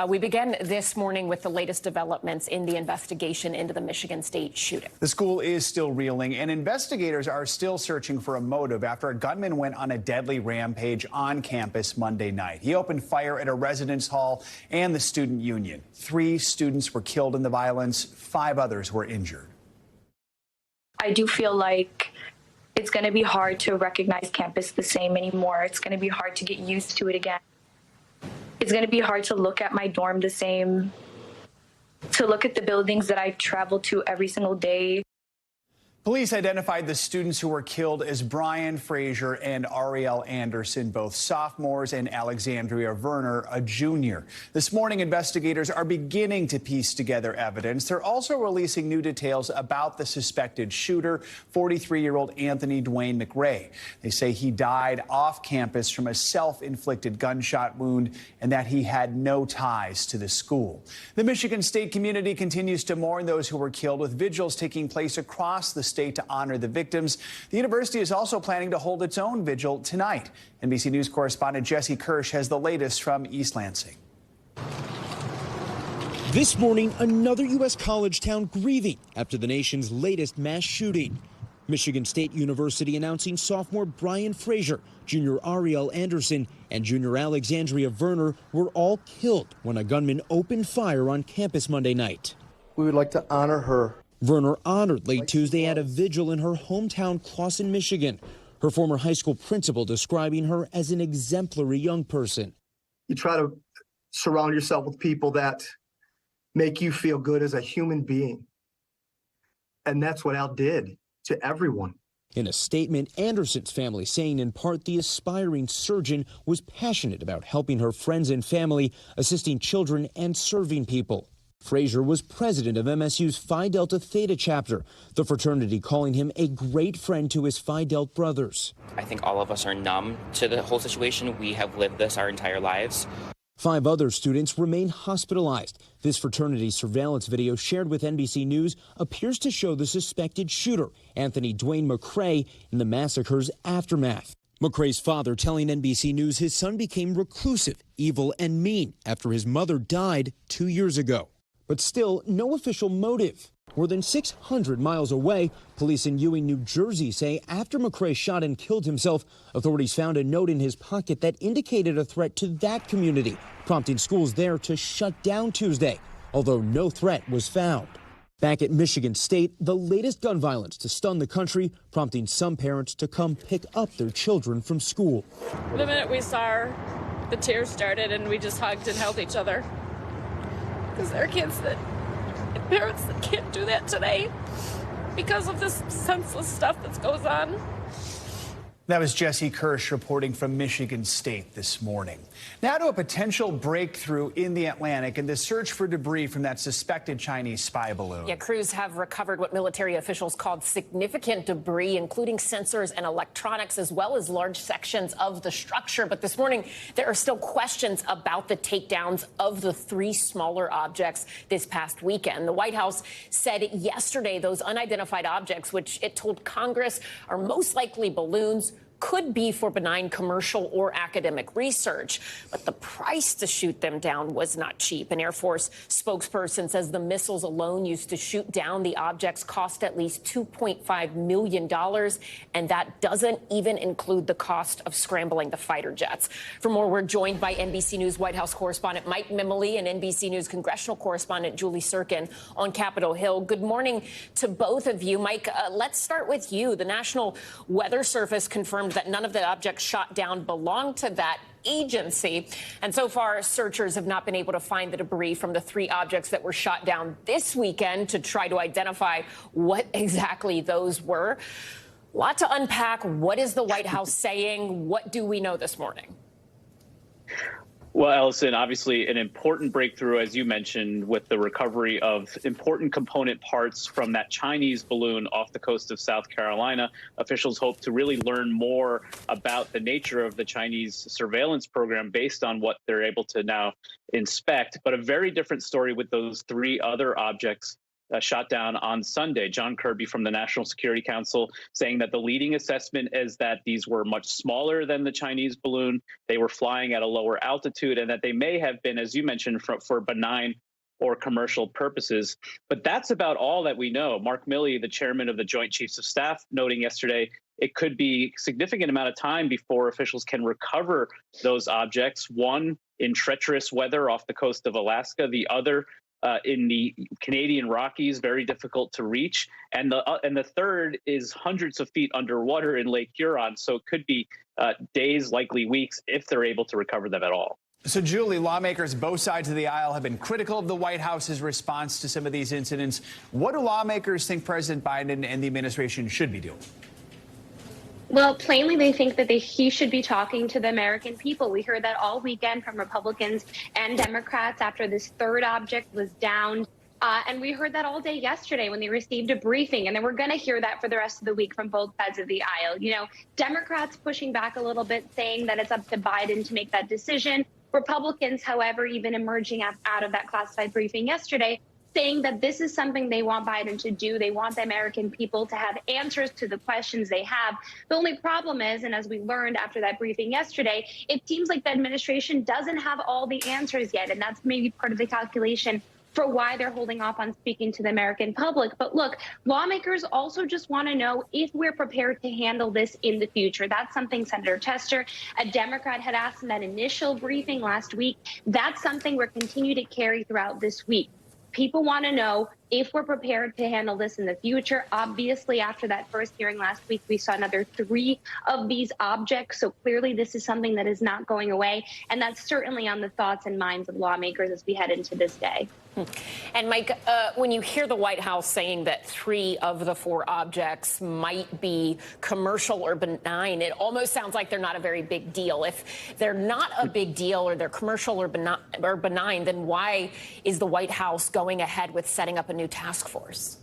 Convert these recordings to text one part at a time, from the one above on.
We begin this morning with the latest developments in the investigation into the Michigan State shooting. The school is still reeling, and investigators are still searching for a motive after a gunman went on a deadly rampage on campus Monday night. He opened fire at a residence hall and the student union. 3 students were killed in the violence. 5 others were injured. I do feel like it's going to be hard to recognize campus the same anymore. It's going to be hard to get used to it again. It's going to be hard to look at my dorm the same, to look at the buildings that I travel to every single day. Police identified the students who were killed as Brian Frazier and Ariel Anderson, both sophomores, and Alexandria Verner, a junior. This morning, investigators are beginning to piece together evidence. They're also releasing new details about the suspected shooter, 43-year-old Anthony Dwayne McRae. They say he died off campus from a self-inflicted gunshot wound and that he had no ties to the school. The Michigan State community continues to mourn those who were killed, with vigils taking place across the state to honor the victims. The university is also planning to hold its own vigil tonight. NBC News correspondent Jesse Kirsch has the latest from East Lansing. This morning, another U.S. college town grieving after the nation's latest mass shooting. Michigan State University announcing sophomore Brian Frazier, junior Ariel Anderson, and junior Alexandria Verner were all killed when a gunman opened fire on campus Monday night. We would like to honor her. Verner honored late Tuesday at a vigil in her hometown, Clawson, Michigan. Her former high school principal describing her as an exemplary young person. You try to surround yourself with people that make you feel good as a human being. And that's what Al did to everyone. In a statement, Anderson's family saying in part the aspiring surgeon was passionate about helping her friends and family, assisting children, and serving people. Frazier was president of MSU's Phi Delta Theta chapter, the fraternity calling him a great friend to his Phi Delta brothers. I think all of us are numb to the whole situation. We have lived this our entire lives. 5 other students remain hospitalized. This fraternity surveillance video shared with NBC News appears to show the suspected shooter, Anthony Dwayne McRae, in the massacre's aftermath. McRae's father telling NBC News his son became reclusive, evil, and mean after his mother died 2 years ago. But still, no official motive. More than 600 miles away, police in Ewing, New Jersey say after McRae shot and killed himself, authorities found a note in his pocket that indicated a threat to that community, prompting schools there to shut down Tuesday, although no threat was found. Back at Michigan State, the latest gun violence to stun the country, prompting some parents to come pick up their children from school. The minute we saw her, the tears started and we just hugged and held each other. Because there are kids and parents that can't do that today because of this senseless stuff that goes on. That was Jesse Kirsch reporting from Michigan State this morning. Now to a potential breakthrough in the Atlantic and the search for debris from that suspected Chinese spy balloon. Yeah, crews have recovered what military officials called significant debris, including sensors and electronics, as well as large sections of the structure. But this morning, there are still questions about the takedowns of the 3 smaller objects this past weekend. The White House said yesterday those unidentified objects, which it told Congress are most likely balloons, could be for benign commercial or academic research. But the price to shoot them down was not cheap. An Air Force spokesperson says the missiles alone used to shoot down the objects cost at least $2.5 million, and that doesn't even include the cost of scrambling the fighter jets. For more, we're joined by NBC News White House correspondent Mike Mimily and NBC News congressional correspondent Julie Sirkin on Capitol Hill. Good morning to both of you. Mike, let's start with you. The National Weather Service confirmed that none of the objects shot down belong to that agency. And so far, searchers have not been able to find the debris from the 3 objects that were shot down this weekend to try to identify what exactly those were. A lot to unpack. What is the White House saying? What do we know this morning? Well, Allison, obviously an important breakthrough, as you mentioned, with the recovery of important component parts from that Chinese balloon off the coast of South Carolina. Officials hope to really learn more about the nature of the Chinese surveillance program based on what they're able to now inspect. But a very different story with those 3 other objects shot down on Sunday. John Kirby from the National Security Council saying that the leading assessment is that these were much smaller than the Chinese balloon. They were flying at a lower altitude, and that they may have been, as you mentioned, for benign or commercial purposes. But that's about all that we know. Mark Milley, the chairman of the Joint Chiefs of Staff, noting yesterday it could be a significant amount of time before officials can recover those objects, one in treacherous weather off the coast of Alaska, the other in the Canadian Rockies, very difficult to reach, and the third is hundreds of feet underwater in Lake Huron. So it could be days, likely weeks, if they're able to recover them at all. So, Julie, lawmakers both sides of the aisle have been critical of the White House's response to some of these incidents. What do lawmakers think President Biden and the administration should be doing? Well, plainly, they think that he should be talking to the American people. We heard that all weekend from Republicans and Democrats after this third object was downed. And we heard that all day yesterday when they received a briefing. And then we're going to hear that for the rest of the week from both sides of the aisle. You know, Democrats pushing back a little bit, saying that it's up to Biden to make that decision. Republicans, however, even emerging out of that classified briefing yesterday, saying that this is something they want Biden to do. They want the American people to have answers to the questions they have. The only problem is, and as we learned after that briefing yesterday, it seems like the administration doesn't have all the answers yet. And that's maybe part of the calculation for why they're holding off on speaking to the American public. But look, lawmakers also just want to know if we're prepared to handle this in the future. That's something Senator Tester, a Democrat, had asked in that initial briefing last week. That's something we're continuing to carry throughout this week. People want to know if we're prepared to handle this in the future. Obviously, after that first hearing last week, we saw another 3 of these objects. So clearly, this is something that is not going away. And that's certainly on the thoughts and minds of lawmakers as we head into this day. And Mike, when you hear the White House saying that 3 of the 4 objects might be commercial or benign, it almost sounds like they're not a very big deal. If they're not a big deal or they're commercial or benign, then why is the White House going ahead with setting up a new task force?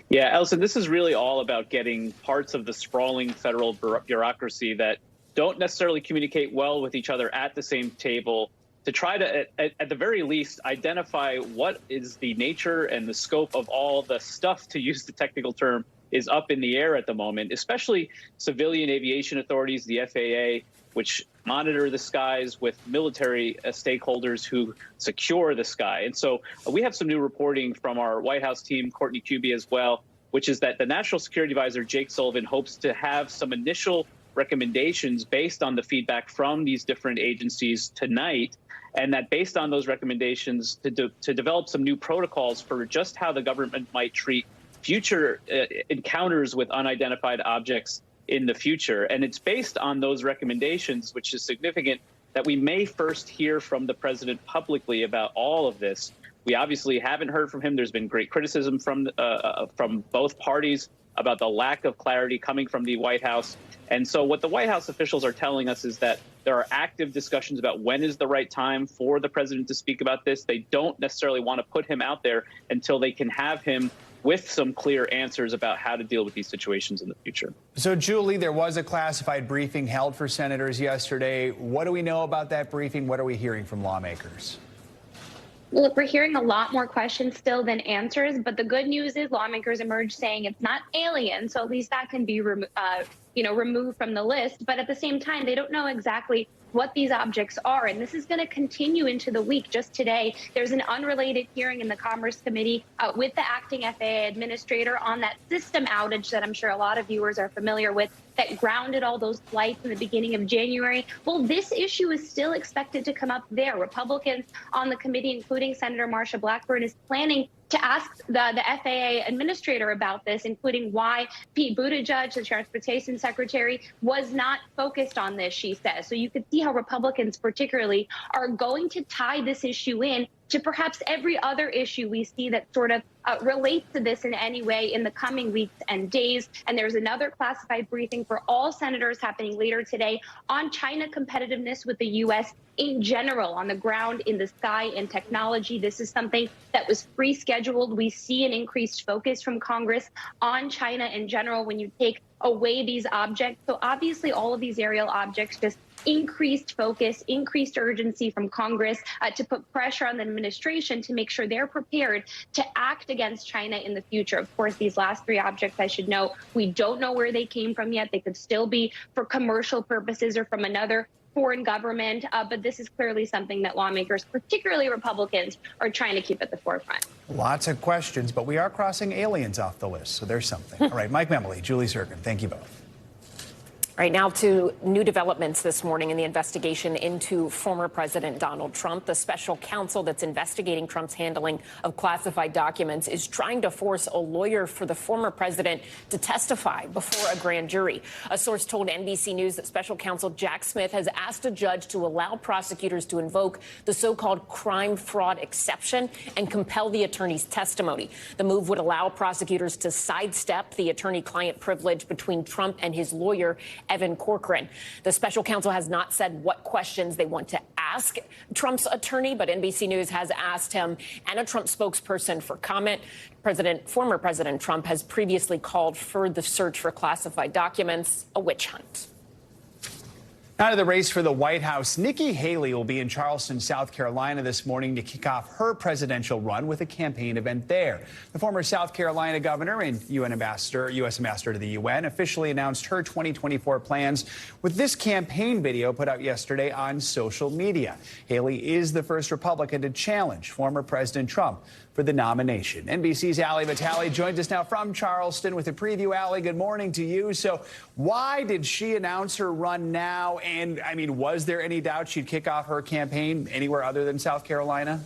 Yeah, Allison, this is really all about getting parts of the sprawling federal bureaucracy that don't necessarily communicate well with each other at the same table to try to, at the very least, identify what is the nature and the scope of all the stuff, to use the technical term, is up in the air at the moment, especially civilian aviation authorities, the FAA, which monitor the skies, with military stakeholders who secure the sky. And so we have some new reporting from our White House team, Courtney Kuby as well, which is that the National Security Advisor, Jake Sullivan, hopes to have some initial recommendations based on the feedback from these different agencies tonight, and that based on those recommendations to develop some new protocols for just how the government might treat future encounters with unidentified objects in the future. And it's based on those recommendations, which is significant, that we may first hear from the president publicly about all of this. We obviously haven't heard from him. There's been great criticism from both parties about the lack of clarity coming from the White House. And so what the White House officials are telling us is that there are active discussions about when is the right time for the president to speak about this. They don't necessarily want to put him out there until they can have him with some clear answers about how to deal with these situations in the future. So, Julie, there was a classified briefing held for senators yesterday. What do we know about that briefing? What are we hearing from lawmakers? Well, look, we're hearing a lot more questions still than answers, but the good news is lawmakers emerged saying it's not alien, so at least that can be removed from the list. But at the same time, they don't know exactly what these objects are. And this is going to continue into the week. Just today, there's an unrelated hearing in the Commerce Committee with the acting FAA administrator on that system outage that I'm sure a lot of viewers are familiar with, that grounded all those flights in the beginning of January. Well, this issue is still expected to come up there. Republicans on the committee, including Senator Marsha Blackburn, is planning to ask the FAA administrator about this, including why Pete Buttigieg, the transportation secretary, was not focused on this, she says. So you could see how Republicans particularly are going to tie this issue in to perhaps every other issue we see that sort of relates to this in any way in the coming weeks and days. And there's another classified briefing for all senators happening later today on China competitiveness with the U.S. in general, on the ground, in the sky, and technology. This is something that was pre-scheduled. We see an increased focus from Congress on China in general when you take away these objects. So obviously all of these aerial objects just increased focus, increased urgency from Congress to put pressure on the administration to make sure they're prepared to act against China in the future. Of course, these last three objects, I should know, we don't know where they came from yet. They could still be for commercial purposes or from another foreign government, but this is clearly something that lawmakers, particularly Republicans, are trying to keep at the forefront. Lots of questions, but we are crossing aliens off the list, so there's something. All right, Mike Memoli, Julie Zirkin, thank you both. Right now to new developments this morning in the investigation into former President Donald Trump. The special counsel that's investigating Trump's handling of classified documents is trying to force a lawyer for the former president to testify before a grand jury. A source told NBC News that special counsel Jack Smith has asked a judge to allow prosecutors to invoke the so-called crime fraud exception and compel the attorney's testimony. The move would allow prosecutors to sidestep the attorney-client privilege between Trump and his lawyer, Evan Corcoran. The special counsel has not said what questions they want to ask Trump's attorney, but NBC News has asked him and a Trump spokesperson for comment. Former President Trump has previously called for the search for classified documents a witch hunt. Out of the race for the White House, Nikki Haley will be in Charleston, South Carolina this morning to kick off her presidential run with a campaign event there. The former South Carolina governor and U.S. ambassador to the UN officially announced her 2024 plans with this campaign video put out yesterday on social media. Haley is the first Republican to challenge former President Trump for the nomination. NBC's Ali Vitale joins us now from Charleston with a preview. Ali, good morning to you. So why did she announce her run now? And, I mean, was there any doubt she'd kick off her campaign anywhere other than South Carolina?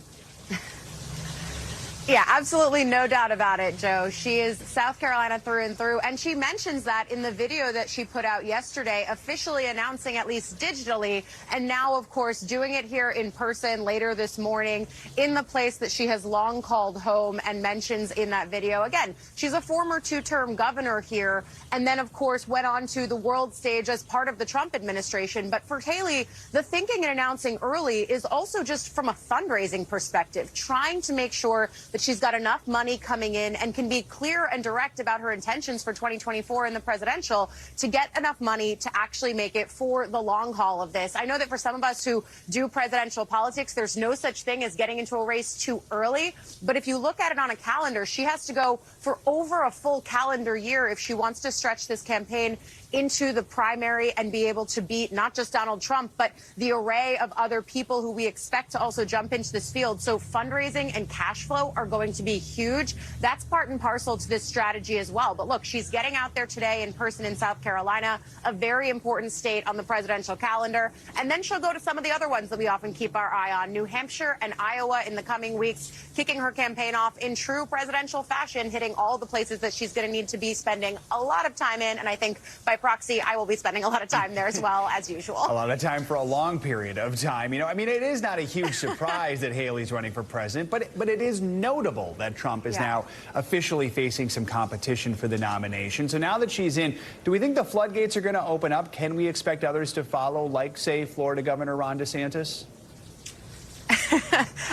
Yeah, absolutely no doubt about it, Joe. She is South Carolina through and through, and she mentions that in the video that she put out yesterday, officially announcing, at least digitally, and now, of course, doing it here in person later this morning in the place that she has long called home and mentions in that video. Again, she's a former two-term governor here, and then, of course, went on to the world stage as part of the Trump administration. But for Haley, the thinking in announcing early is also just from a fundraising perspective, trying to make sure that she's got enough money coming in and can be clear and direct about her intentions for 2024 in the presidential to get enough money to actually make it for the long haul of this. I know that for some of us who do presidential politics, there's no such thing as getting into a race too early. But if you look at it on a calendar, she has to go for over a full calendar year if she wants to stretch this campaign into the primary and be able to beat not just Donald Trump, but the array of other people who we expect to also jump into this field. So fundraising and cash flow are going to be huge. That's part and parcel to this strategy as well. But look, she's getting out there today in person in South Carolina, a very important state on the presidential calendar. And then she'll go to some of the other ones that we often keep our eye on, New Hampshire and Iowa in the coming weeks, kicking her campaign off in true presidential fashion, hitting all the places that she's going to need to be spending a lot of time in. And I think by proxy, I will be spending a lot of time there as well, as usual. A lot of time for a long period of time. You know, I mean, it is not a huge surprise that Haley's running for president, but it is notable that Trump is now officially facing some competition for the nomination. So now that she's in, do we think the floodgates are going to open up? Can we expect others to follow, like, say, Florida Governor Ron DeSantis?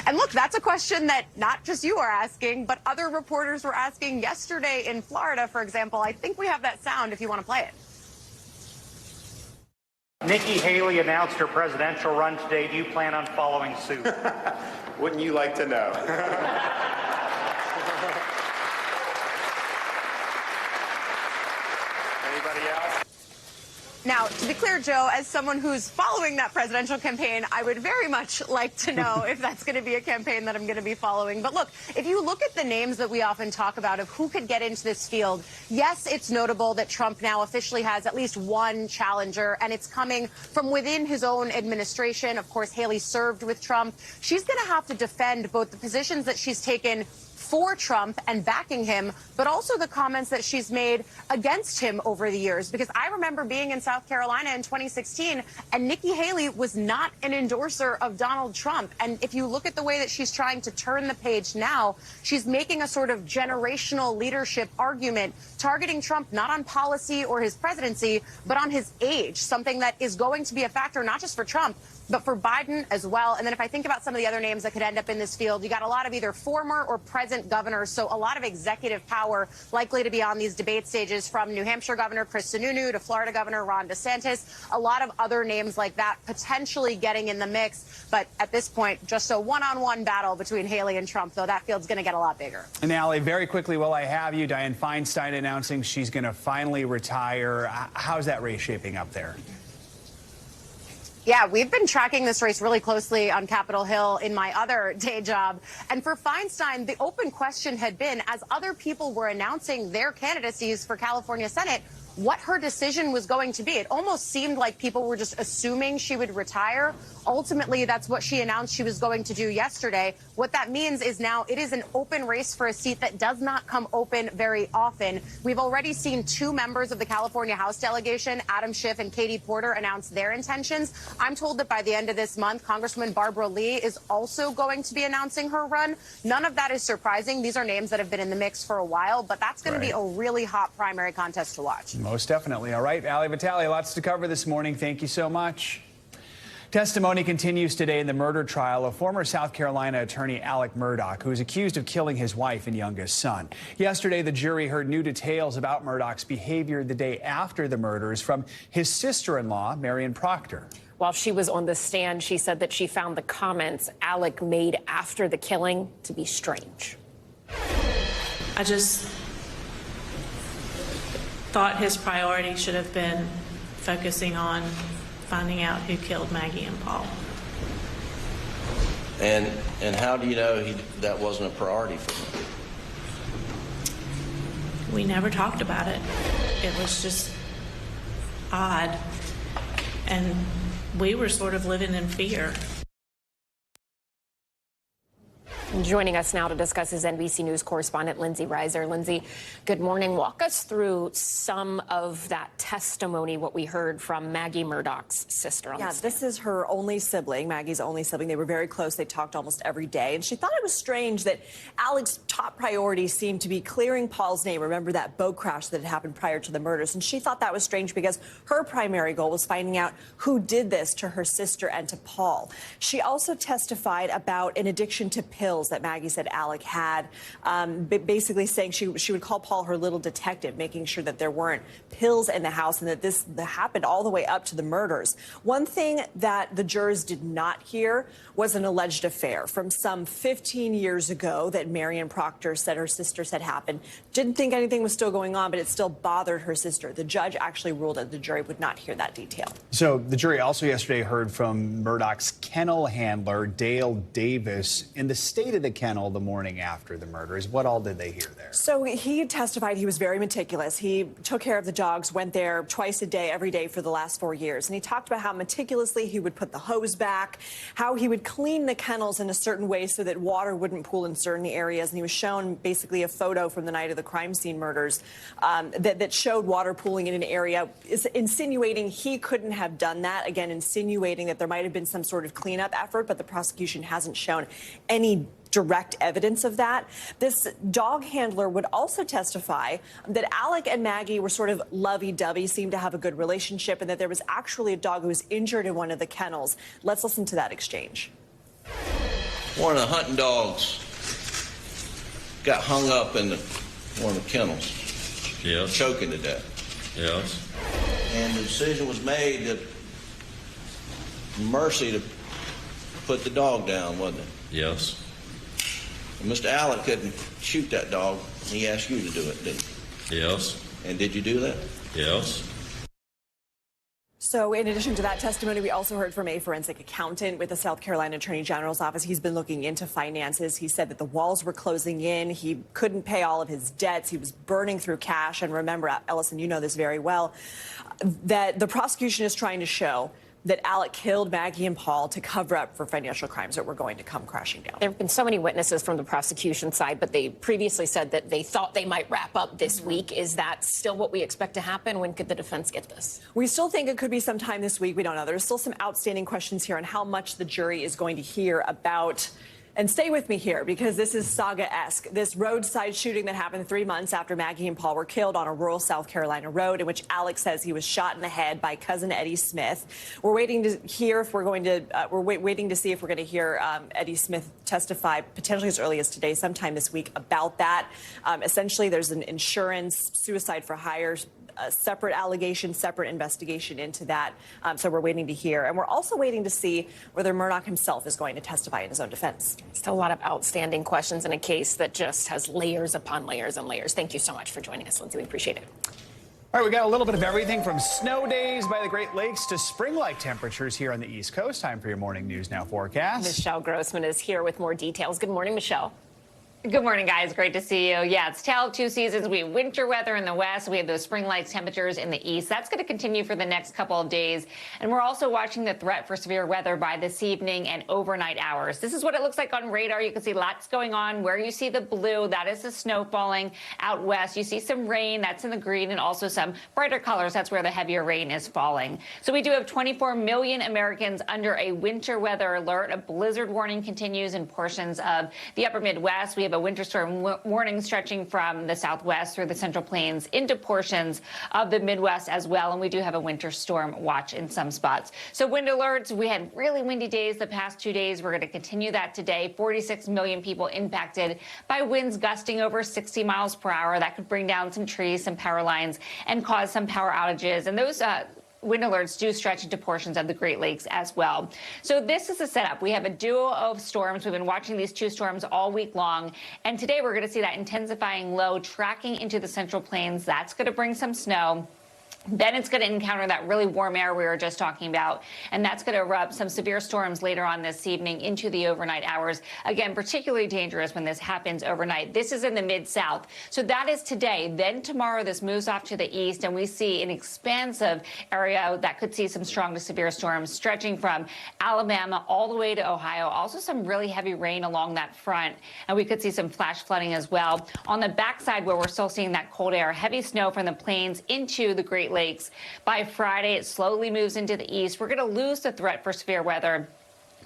And look, that's a question that not just you are asking, but other reporters were asking yesterday in Florida, for example. I think we have that sound if you want to play it. Nikki Haley announced her presidential run today. Do you plan on following suit? Wouldn't you like to know? Anybody else? Now, to be clear, Joe, as someone who's following that presidential campaign, I would very much like to know if that's going to be a campaign that I'm going to be following. But look, if you look at the names that we often talk about of who could get into this field, yes, it's notable that Trump now officially has at least one challenger, and it's coming from within his own administration. Of course, Haley served with Trump. She's going to have to defend both the positions that she's taken for Trump and backing him, but also the comments that she's made against him over the years. Because I remember being in South Carolina in 2016, and Nikki Haley was not an endorser of Donald Trump. And if you look at the way that she's trying to turn the page now, she's making a sort of generational leadership argument, targeting Trump not on policy or his presidency, but on his age, something that is going to be a factor not just for Trump, but for Biden as well. And then if I think about some of the other names that could end up in this field, you got a lot of either former or present governors, so a lot of executive power likely to be on these debate stages, from New Hampshire Governor Chris Sununu to Florida Governor Ron DeSantis. A lot of other names like that potentially getting in the mix. But at this point, just a one-on-one battle between Haley and Trump, though that field's going to get a lot bigger. And Allie, very quickly, while I have you, Dianne Feinstein announcing she's going to finally retire. How's that race shaping up there? Yeah, we've been tracking this race really closely on Capitol Hill in my other day job. And for Feinstein, the open question had been, as other people were announcing their candidacies for California Senate, what her decision was going to be. It almost seemed like people were just assuming she would retire. Ultimately, that's what she announced she was going to do yesterday. What that means is now it is an open race for a seat that does not come open very often. We've already seen two members of the California House delegation, Adam Schiff and Katie Porter, announce their intentions. I'm told that by the end of this month, Congresswoman Barbara Lee is also going to be announcing her run. None of that is surprising. These are names that have been in the mix for a while, but that's going to be a really hot primary contest to watch. Most definitely. All right, Ali Vitale, lots to cover this morning. Thank you so much. Testimony continues today in the murder trial of former South Carolina attorney Alec Murdaugh, who is accused of killing his wife and youngest son. Yesterday, the jury heard new details about Murdaugh's behavior the day after the murders from his sister-in-law, Marion Proctor. While she was on the stand, she said that she found the comments Alec made after the killing to be strange. I just thought his priority should have been focusing on finding out who killed Maggie and Paul. And how do you know that wasn't a priority for him? We never talked about it. It was just odd. And we were sort of living in fear. Joining us now to discuss is NBC News correspondent Lindsay Reiser. Lindsay, good morning. Walk us through some of that testimony, what we heard from Maggie Murdaugh's sister. Yeah, this is her only sibling, Maggie's only sibling. They were very close. They talked almost every day. And she thought it was strange that Alec's top priority seemed to be clearing Paul's name. Remember that boat crash that had happened prior to the murders? And she thought that was strange because her primary goal was finding out who did this to her sister and to Paul. She also testified about an addiction to pills that Maggie said Alec had, basically saying she would call Paul her little detective, making sure that there weren't pills in the house and that this happened all the way up to the murders. One thing that the jurors did not hear was an alleged affair from some 15 years ago that Marion Proctor said her sister said happened. Didn't think anything was still going on, but it still bothered her sister. The judge actually ruled that the jury would not hear that detail. So the jury also yesterday heard from Murdaugh's kennel handler, Dale Davis, in the state of the kennel the morning after the murders. What all did they hear there? So he testified he was very meticulous. He took care of the dogs, went there twice a day, every day for the last 4 years. And he talked about how meticulously he would put the hose back, how he would clean the kennels in a certain way so that water wouldn't pool in certain areas. And he was shown basically a photo from the night of the crime scene murders that showed water pooling in an area, insinuating he couldn't have done that. Again, insinuating that there might have been some sort of cleanup effort, but the prosecution hasn't shown any direct evidence of that. This dog handler would also testify that Alec and Maggie were sort of lovey-dovey, seemed to have a good relationship, and that there was actually a dog who was injured in one of the kennels. Let's listen to that exchange. One of the hunting dogs got hung up in one of the kennels. Yes. Choking to death. Yes. And the decision was made that Mercy to put the dog down, wasn't it? Yes. And Mr. Alec couldn't shoot that dog. He asked you to do it, didn't he? Yes. And did you do that? Yes. So in addition to that testimony, we also heard from a forensic accountant with the South Carolina Attorney General's office. He's been looking into finances. He said that the walls were closing in. He couldn't pay all of his debts. He was burning through cash. And remember, Ellison, you know this very well, that the prosecution is trying to show that Alec killed Maggie and Paul to cover up for financial crimes that were going to come crashing down. There have been so many witnesses from the prosecution side, but they previously said that they thought they might wrap up this week. Is that still what we expect to happen? When could the defense get this? We still think it could be sometime this week. We don't know. There's still some outstanding questions here on how much the jury is going to hear about And stay with me here because this is saga-esque. This roadside shooting that happened 3 months after Maggie and Paul were killed on a rural South Carolina road, in which Alex says he was shot in the head by cousin Eddie Smith. We're waiting to hear if we're going to waiting to see if we're going to hear Eddie Smith testify potentially as early as today, sometime this week, about that. Essentially, there's an insurance suicide for hire. A separate allegation, separate investigation into that. So we're waiting to hear. And we're also waiting to see whether Murdaugh himself is going to testify in his own defense. Still a lot of outstanding questions in a case that just has layers upon layers and layers. Thank you so much for joining us, Lindsay. We appreciate it. All right, we got a little bit of everything from snow days by the Great Lakes to spring-like temperatures here on the East Coast. Time for your morning News Now forecast. Michelle Grossman is here with more details. Good morning, Michelle. Good morning, guys. Great to see you. Yeah, it's tale of two seasons. We have winter weather in the west. We have those spring-like temperatures in the east. That's going to continue for the next couple of days. And we're also watching the threat for severe weather by this evening and overnight hours. This is what it looks like on radar. You can see lots going on. Where you see the blue, that is the snow falling out west. You see some rain, that's in the green, and also some brighter colors. That's where the heavier rain is falling. So we do have 24 million Americans under a winter weather alert. A blizzard warning continues in portions of the upper Midwest. We have a winter storm warning stretching from the southwest through the central plains into portions of the Midwest as well. And we do have a winter storm watch in some spots. So wind alerts, we had really windy days the past 2 days. We're going to continue that today. 46 million people impacted by winds gusting over 60 miles per hour. That could bring down some trees, some power lines, and cause some power outages. And those wind alerts do stretch into portions of the Great Lakes as well. So this is the setup. We have a duo of storms. We've been watching these two storms all week long. And today we're going to see that intensifying low tracking into the central plains. That's going to bring some snow. Then it's going to encounter that really warm air we were just talking about, and that's going to erupt some severe storms later on this evening into the overnight hours. Again, particularly dangerous when this happens overnight. This is in the Mid-South. So that is today. Then tomorrow this moves off to the east, and we see an expansive area that could see some strong to severe storms stretching from Alabama all the way to Ohio. Also some really heavy rain along that front, and we could see some flash flooding as well. On the backside where we're still seeing that cold air, heavy snow from the plains into the Great Lakes. By Friday, it slowly moves into the east. We're going to lose the threat for severe weather,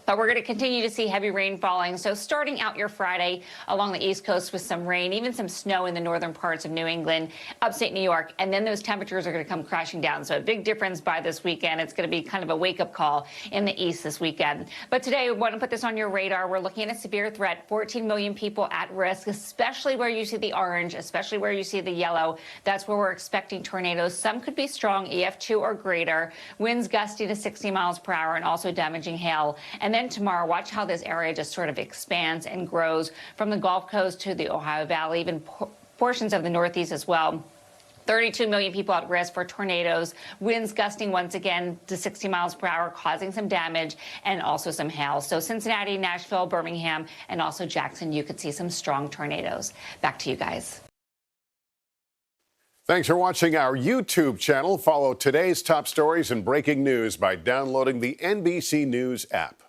but we're going to continue to see heavy rain falling. So starting out your Friday along the East Coast with some rain, even some snow in the northern parts of New England, upstate New York, and then those temperatures are going to come crashing down. So a big difference by this weekend. It's going to be kind of a wake-up call in the east this weekend. But today, we want to put this on your radar. We're looking at a severe threat, 14 million people at risk, especially where you see the orange, especially where you see the yellow. That's where we're expecting tornadoes. Some could be strong, EF2 or greater, winds gusty to 60 miles per hour, and also damaging hail. And then tomorrow, watch how this area just sort of expands and grows from the Gulf Coast to the Ohio Valley, even portions of the Northeast as well. 32 million people at risk for tornadoes, winds gusting once again to 60 miles per hour, causing some damage and also some hail. So Cincinnati, Nashville, Birmingham, and also Jackson, you could see some strong tornadoes. Back to you guys. Thanks for watching our YouTube channel. Follow today's top stories and breaking news by downloading the NBC News app.